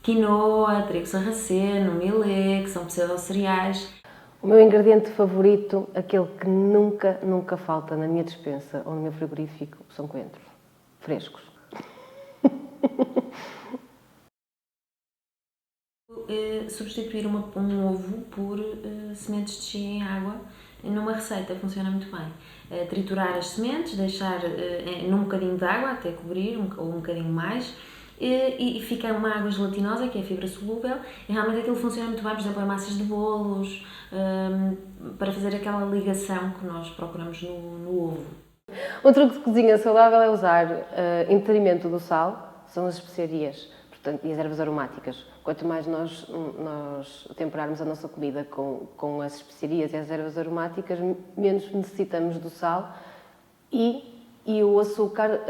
quinoa, trigo sarraceno, milê, que são pseudo-cereais. O meu ingrediente favorito, aquele que nunca falta na minha despensa ou no meu frigorífico, são coentros frescos. Substituir um ovo por sementes de chia em água numa receita funciona muito bem. Triturar as sementes, deixar num bocadinho de água até cobrir, ou um bocadinho mais, e fica uma água gelatinosa, que é a fibra solúvel, e realmente aquilo funciona muito bem, por exemplo, em massas de bolos, para fazer aquela ligação que nós procuramos no ovo. Um truque de cozinha saudável é usar, em detrimento do sal, são as especiarias, portanto, e as ervas aromáticas. Quanto mais nós temperarmos a nossa comida com as especiarias e as ervas aromáticas, menos necessitamos do sal e o açúcar,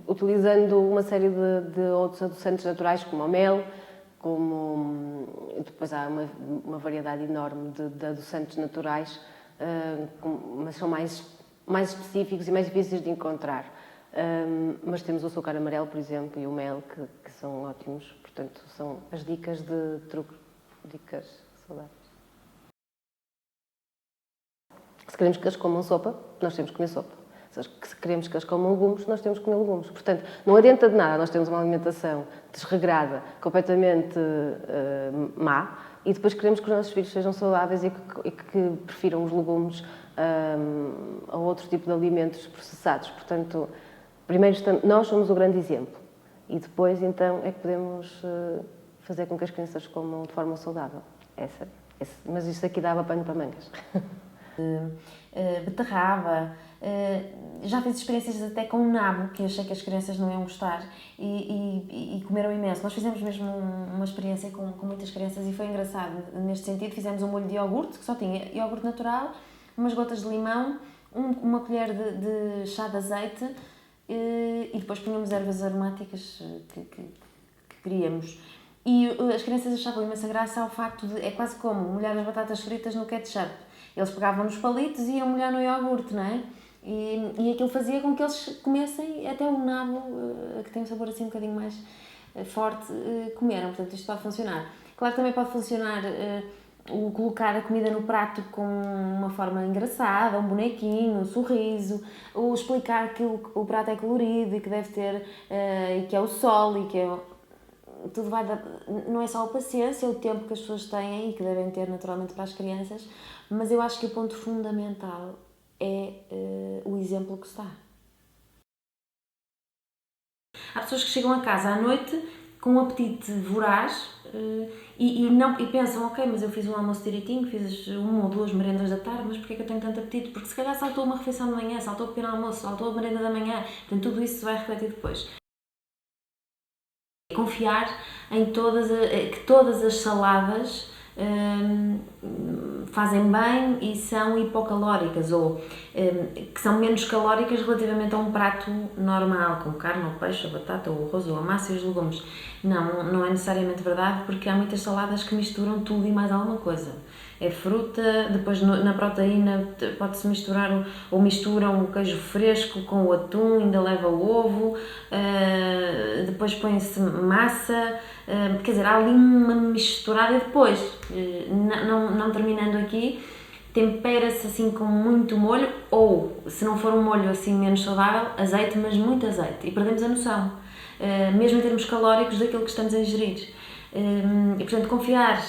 utilizando uma série de outros adoçantes naturais, como o mel, depois há uma variedade enorme de adoçantes naturais, mas são mais específicos e mais difíceis de encontrar. Mas temos o açúcar amarelo, por exemplo, e o mel, que são ótimos. Portanto, são as dicas de truque, dicas saudáveis. Se queremos que eles comam sopa, nós temos que comer sopa. Se queremos que eles comam legumes, nós temos que comer legumes. Portanto, não adianta de nada nós termos uma alimentação desregrada, completamente má, e depois queremos que os nossos filhos sejam saudáveis e que prefiram os legumes a outro tipo de alimentos processados. Portanto, primeiro nós somos o grande exemplo e depois então é que podemos fazer com que as crianças comam de forma saudável. Mas isto aqui dava pano para mangas. Beterraba, já fiz experiências até com um nabo, que achei que as crianças não iam gostar e comeram imenso. Nós fizemos mesmo uma experiência com muitas crianças e foi engraçado neste sentido. Fizemos um molho de iogurte, que só tinha iogurte natural, umas gotas de limão, uma colher de chá de azeite e depois punhamos ervas aromáticas que queríamos. E as crianças achavam imensa graça ao facto de, é quase como molhar as batatas fritas no ketchup. Eles pegavam nos palitos e iam molhar no iogurte, não é? E aquilo fazia com que eles comessem até o nabo, que tem um sabor assim um bocadinho mais forte, comeram. Portanto, isto pode funcionar. Claro que também pode funcionar o colocar a comida no prato com uma forma engraçada, um bonequinho, um sorriso, ou explicar que o prato é colorido e que deve ter, e que é o sol e que é... Tudo vai dar, não é só a paciência, é o tempo que as pessoas têm e que devem ter naturalmente para as crianças, mas eu acho que o ponto fundamental é o exemplo que se dá. Há pessoas que chegam a casa à noite com um apetite voraz e pensam, ok, mas eu fiz um almoço direitinho, fiz uma ou duas merendas da tarde, mas porquê que eu tenho tanto apetite? Porque se calhar saltou uma refeição de manhã, saltou o pequeno almoço, saltou a merenda da manhã, portanto tudo isso se vai refletir depois. Confiar em que todas as saladas fazem bem e são hipocalóricas ou que são menos calóricas relativamente a um prato normal, com carne ou peixe, ou batata ou arroz ou a massa e os legumes. Não é necessariamente verdade, porque há muitas saladas que misturam tudo e mais alguma coisa. É fruta, depois na proteína pode-se misturar ou misturam o queijo fresco com o atum, ainda leva o ovo, depois põe-se massa, quer dizer, há ali uma misturada e depois, não terminando aqui, tempera-se assim com muito molho ou, se não for um molho assim menos saudável, azeite, mas muito azeite e perdemos a noção, mesmo em termos calóricos, daquilo que estamos a ingerir. E portanto confiar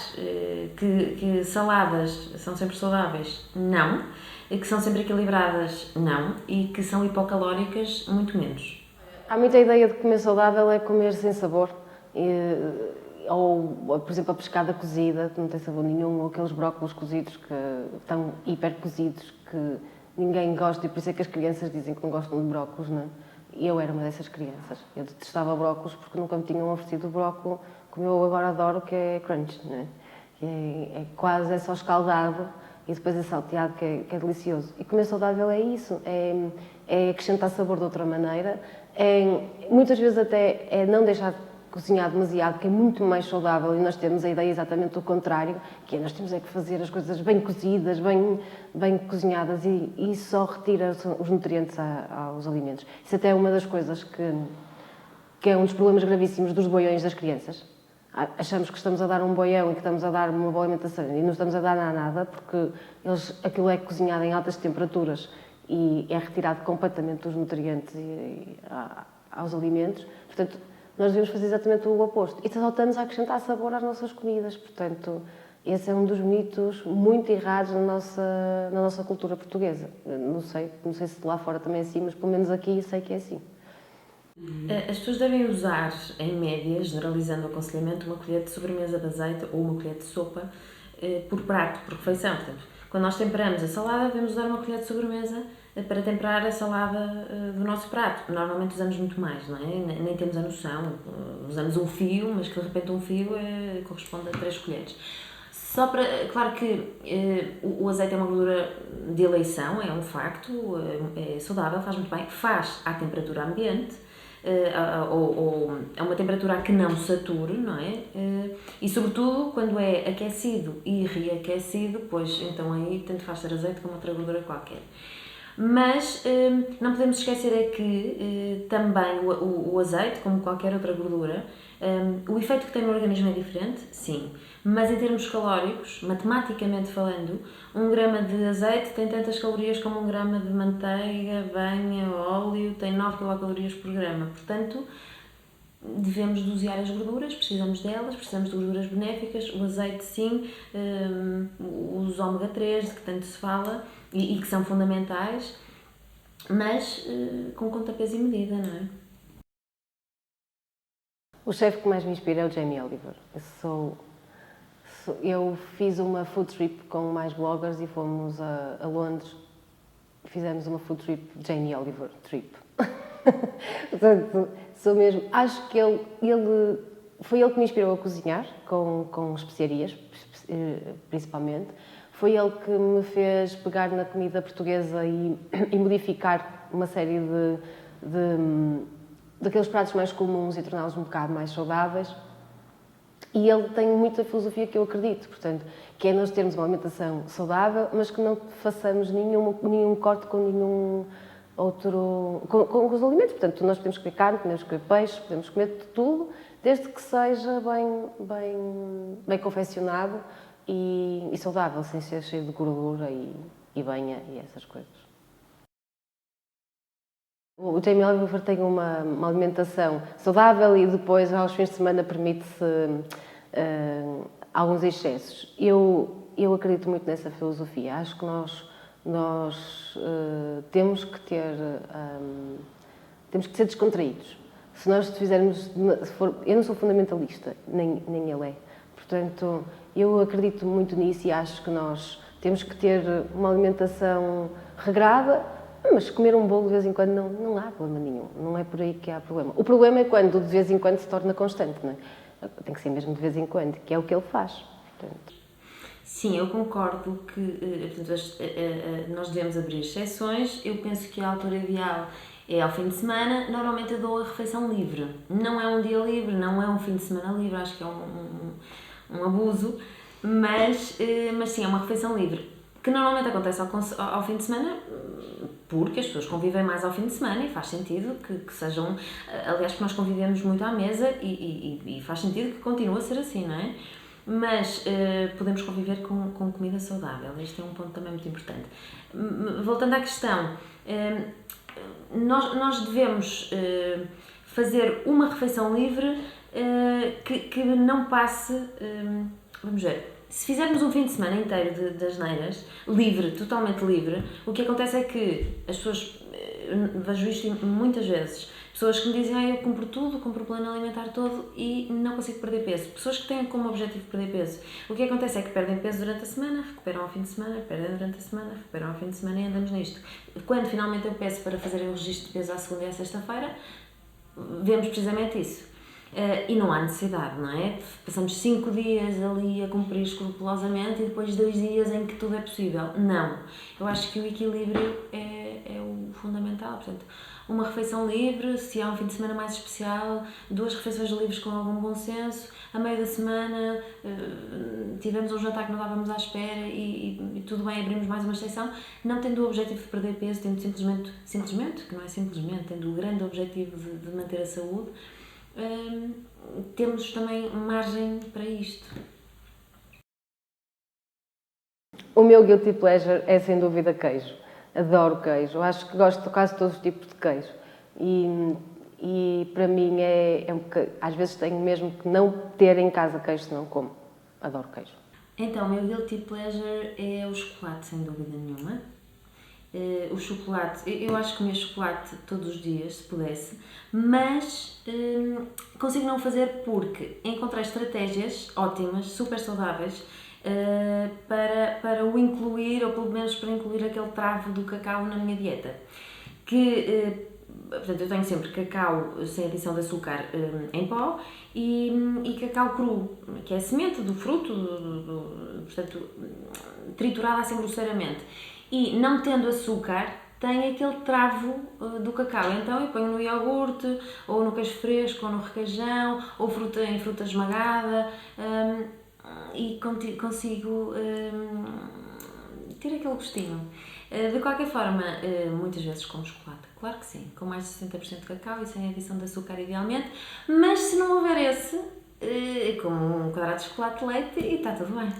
que saladas são sempre saudáveis, não, que são sempre equilibradas, não, e que são hipocalóricas, muito menos. Há muita ideia de comer saudável é comer sem sabor, ou por exemplo a pescada cozida que não tem sabor nenhum, ou aqueles brócolos cozidos que estão hiper cozidos que ninguém gosta e por isso é que as crianças dizem que não gostam de brócolos, não é? E eu era uma dessas crianças, eu detestava brócolos porque nunca me tinham oferecido o brócolo como eu agora adoro, que é crunch, não é? É só escaldado e depois é salteado, que é delicioso. E comer saudável é isso, é acrescentar sabor de outra maneira, muitas vezes até é não deixar cozinhar demasiado, que é muito mais saudável, e nós temos a ideia exatamente do contrário, que é nós temos é que fazer as coisas bem cozidas, bem cozinhadas, e isso só retira os nutrientes aos alimentos. Isso até é uma das coisas que é um dos problemas gravíssimos dos boiões das crianças. achamos que estamos a dar um boião e que estamos a dar uma boa alimentação e não estamos a dar nada, porque aquilo é cozinhado em altas temperaturas e é retirado completamente os nutrientes aos alimentos. Portanto, nós devemos fazer exatamente o oposto. E só estamos a acrescentar sabor às nossas comidas. Portanto, esse é um dos mitos muito errados na nossa cultura portuguesa. Não sei se lá fora também é assim, mas pelo menos aqui sei que é assim. As pessoas devem usar, em média, generalizando o aconselhamento, uma colher de sobremesa de azeite ou uma colher de sopa por prato, por refeição. Portanto, quando nós temperamos a salada, devemos usar uma colher de sobremesa para temperar a salada do nosso prato. Normalmente usamos muito mais, não é? Nem temos a noção. Usamos um fio, mas que de repente um fio corresponde a 3 colheres. Só para, claro que o azeite é uma gordura de eleição, é um facto, é saudável, faz muito bem, faz à temperatura ambiente, ou a uma temperatura a que não sature, não é? E sobretudo quando é aquecido e reaquecido, pois então aí tanto faz ser azeite como outra gordura qualquer. Mas não podemos esquecer é que também o azeite, como qualquer outra gordura, o efeito que tem no organismo é diferente, sim, mas em termos calóricos, matematicamente falando, 1 grama de azeite tem tantas calorias como 1 grama de manteiga, banha, óleo, tem 9 quilocalorias por grama. Portanto, devemos dosear as gorduras, precisamos delas, precisamos de gorduras benéficas, o azeite sim, os ômega 3 de que tanto se fala e que são fundamentais, mas com conta, peso e medida, não é? O chefe que mais me inspira é o Jamie Oliver. Eu fiz uma food trip com mais bloggers e fomos a Londres. Fizemos uma food trip Jamie Oliver trip. Portanto, sou mesmo. Acho que foi ele que me inspirou a cozinhar, com especiarias, principalmente. Foi ele que me fez pegar na comida portuguesa e modificar uma série daqueles pratos mais comuns e torná-los um bocado mais saudáveis. E ele tem muita filosofia que eu acredito, portanto, que é nós termos uma alimentação saudável, mas que não façamos nenhum corte com nenhum outro... com os alimentos. Portanto, nós podemos comer carne, podemos comer peixe, podemos comer tudo, desde que seja bem confeccionado e saudável, sem ser cheio de gordura e banha e essas coisas. O Jamie Oliver tem uma alimentação saudável e depois, aos fins de semana, permite-se alguns excessos. Eu acredito muito nessa filosofia. Acho que nós temos que ser descontraídos. Se nós fizermos... eu não sou fundamentalista, nem ele é. Portanto, eu acredito muito nisso e acho que nós temos que ter uma alimentação regrada, mas comer um bolo de vez em quando não há problema nenhum. Não é por aí que há problema. O problema é quando de vez em quando se torna constante, não é? Tem que ser mesmo de vez em quando, que é o que ele faz. Portanto... Sim, eu concordo que nós devemos abrir exceções. Eu penso que a altura ideal é ao fim de semana. Normalmente eu dou a refeição livre. Não é um dia livre, não é um fim de semana livre, acho que é um abuso, mas sim, é uma refeição livre, que normalmente acontece ao fim de semana, porque as pessoas convivem mais ao fim de semana e faz sentido que sejam, aliás, que nós convivemos muito à mesa e faz sentido que continue a ser assim, não é? Mas podemos conviver com comida saudável, este é um ponto também muito importante. Voltando à questão, nós devemos fazer uma refeição livre que não passe, vamos ver, se fizermos um fim de semana inteiro de asneiras, livre, totalmente livre, o que acontece é que as pessoas, vejo isto muitas vezes, pessoas que me dizem, eu compro tudo, compro o plano alimentar todo e não consigo perder peso. Pessoas que têm como objetivo perder peso. O que acontece é que perdem peso durante a semana, recuperam ao fim de semana, perdem durante a semana, recuperam ao fim de semana e andamos nisto. Quando finalmente eu peço para fazer o registro de peso à segunda e à sexta-feira, vemos precisamente isso. E não há necessidade, não é? Passamos 5 dias ali a cumprir escrupulosamente e depois 2 dias em que tudo é possível. Não. Eu acho que o equilíbrio é o fundamental. Portanto, uma refeição livre, se há um fim de semana mais especial, 2 refeições livres com algum bom senso, a meio da semana tivemos um jantar que não estávamos à espera e tudo bem, abrimos mais uma exceção, não tendo o objetivo de perder peso, tendo simplesmente, que não é simplesmente, tendo o grande objetivo de manter a saúde. temos também margem para isto. O meu guilty pleasure é sem dúvida queijo. Adoro queijo. Acho que gosto de quase todos os tipos de queijo. E para mim às vezes tenho mesmo que não ter em casa queijo, senão como. Adoro queijo. Então, o meu guilty pleasure é o chocolate, sem dúvida nenhuma. O chocolate, eu acho que comia chocolate todos os dias, se pudesse, mas consigo não fazer porque encontrei estratégias ótimas, super saudáveis, para o incluir, ou pelo menos para incluir aquele travo do cacau na minha dieta. Portanto, eu tenho sempre cacau sem adição de açúcar em pó e cacau cru, que é a semente do fruto, portanto, triturada assim grosseiramente. E não tendo açúcar, tem aquele travo do cacau. Então eu ponho no iogurte, ou no queijo fresco, ou no requeijão, ou em fruta esmagada, e consigo ter aquele gostinho. De qualquer forma, muitas vezes como chocolate, claro que sim, com mais de 60% de cacau e sem adição de açúcar idealmente, mas se não houver esse, como um quadrado de chocolate de leite e está tudo bem.